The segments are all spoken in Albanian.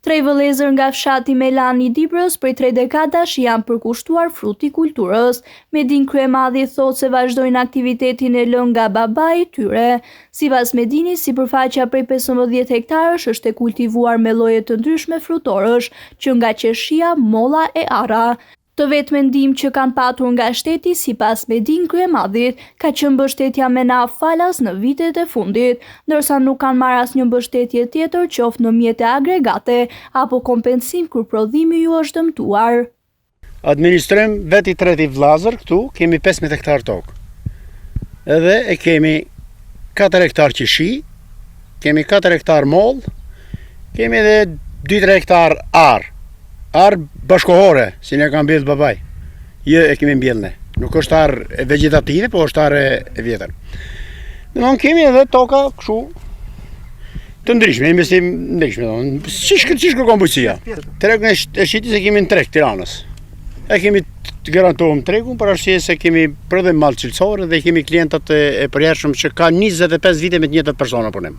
Tre vëllezër nga fshati Melan i Dibrës prej 3 dekadash janë përkushtuar fruti kulturës. Medin Kryemadhi thotë se vazhdojnë aktivitetin e lënë nga babai i tyre. Sipas Medinit, sipërfaqja prej 15 hektarësh është e kultivuar me lloje të ndryshme frutorësh, që nga qershia, molla e arra. Të vetë mendim që kanë patur nga shteti, sipas Medin Kryemadhit, ka qenë mbështetja me naftë falas në vitet e fundit, ndërsa nuk kanë marrë asnjë mbështetje tjetër, qoftë në mjete agregate apo kompensim kur prodhimi ju është dëmtuar. Administrojmë veti treti vllazër këtu, kemi 15 hektar tokë. Edhe e kemi 4 hektar qeshi, kemi 4 hektar moll, kemi edhe 2-3 hektar arë. Arë bashkohore, si ne kam mbjellë babai. Jo e kemi mbjellë ne. Nuk është arë vegetative, po është arë e vjetër. Domthon kemi edhe toka kështu të ndryshme, investim ndryshme. Çish kërkon bujqësia. Tregun e shitjes e kemi në treg Tiranës. E kemi të garantuar tregun për arsye se kemi prodhim mall cilësor dhe kemi klientët e përjetshëm që kanë 25 vite me të njëjtat persona punim.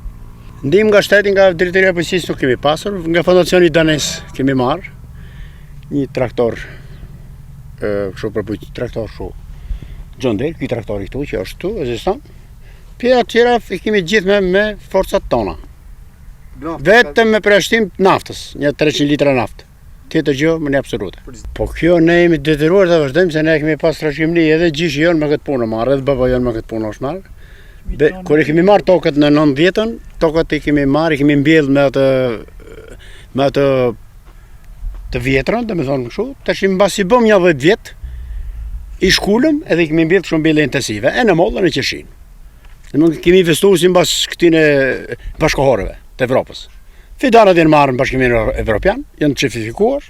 Ndihmë nga shteti, nga drejtoria e policisë nuk kemi pasur, nga fondacioni danes kemi marrë një traktor, kështu përbuj traktor kështu, John Deere, ky traktori këtu që është këtu, ekziston. Pjera tjera i kemi gjithë me forcat tona. Vetëm me përjashtim naftës, një 300 litra naftë. Tjetër gjë më në absolute. Po kjo ne jemi detyruar ta vazhdojmë se ne kemi pas trashëgimni edhe gjyshi jon me këtë punë marrë, edhe baba jon me këtë punë është marrë. Kur e kemi marrë tokët në 90-ën, tokët i kemi marrë, i kemi mbjellë me atë të vjetrën, dhe me thonë kështu, tash mbasi bëm një 10 vjet, i shkullëm edhe i kemi mbjellë kështu mbjellë intensive, e në mollën e qeshin. Dhe kemi investuar si mbas këtine bashkohoreve të Evropës. Fidanat janë marrë në Bashkimin Evropian, janë certifikuar.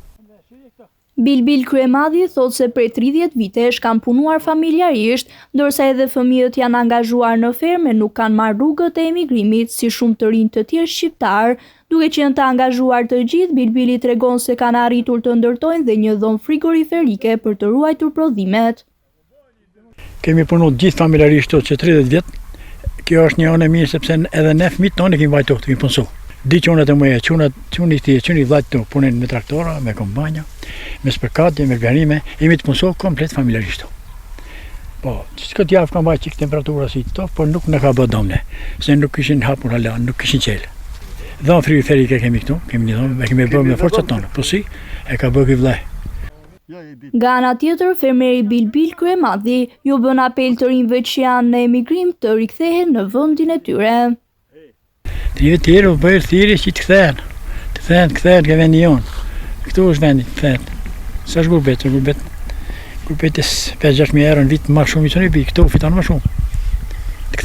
Bilbil Kryemadhi thotë se prej 30 vitesh kanë punuar familjarisht, ndërsa edhe fëmijët janë angazhuar në fermë e nuk kanë marrë rrugët e emigrimit si shumë të rinj të tjerë shqiptar. Duke qenë të angazhuar të gjithë, Bilbili tregon se kanë arritur të ndërtojnë dhe një dhomë frigoriferike për të ruajtur prodhimet. Kemi punuar gjithë familjarisht që 30 vjet. Kjo është një anë e mirë sepse edhe ne fëmijët tonë kemi vajtur të kemi punsuar. Di çunat e mëja, çuni vllajt të punin me traktora, me kombajna, me spërkatje, me garime, jemi të punsuar komplet familjarisht. Po, këtë javë kam bajt çik temperatura si këto, por nuk na ka bë domne, se nuk kishin hapur hala, nuk kishin qelë. Dhomë frigoriferike kemi këtu, kemi një dhomë, kemi bërë me forcat tona, po si, e ka bërë ky vllai. Nga ana tjetër, fermeri Bilbil Kryemadhi ju bën apel të rinjve që janë në emigrim të rikthehen në vendin e tyre. Të tjerë u bërë thirrje që të kthehen ke vendi jonë. Këtu është vendi, kthehen. Sa është gurbet? Gurbetes 5-6 mijë euro në vit më shumë i çoni bi, këtu fiton më shumë. Të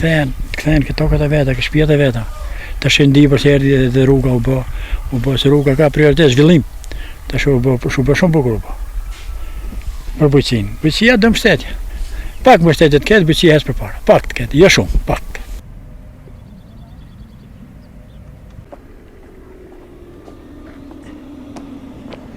kthehen ke tokat e veta, ke shtëpiat e veta. Tash ndi për se erdhi edhe rruga u bë se rruga ka prioritet zhvillim. Tash u bë shumë bukur. Për bujqësinë. Bujqësia dëm mbështetje. Pak mbështetje të ketë, bujqësia hes përpara. Pak të ketë, jo shumë, pak.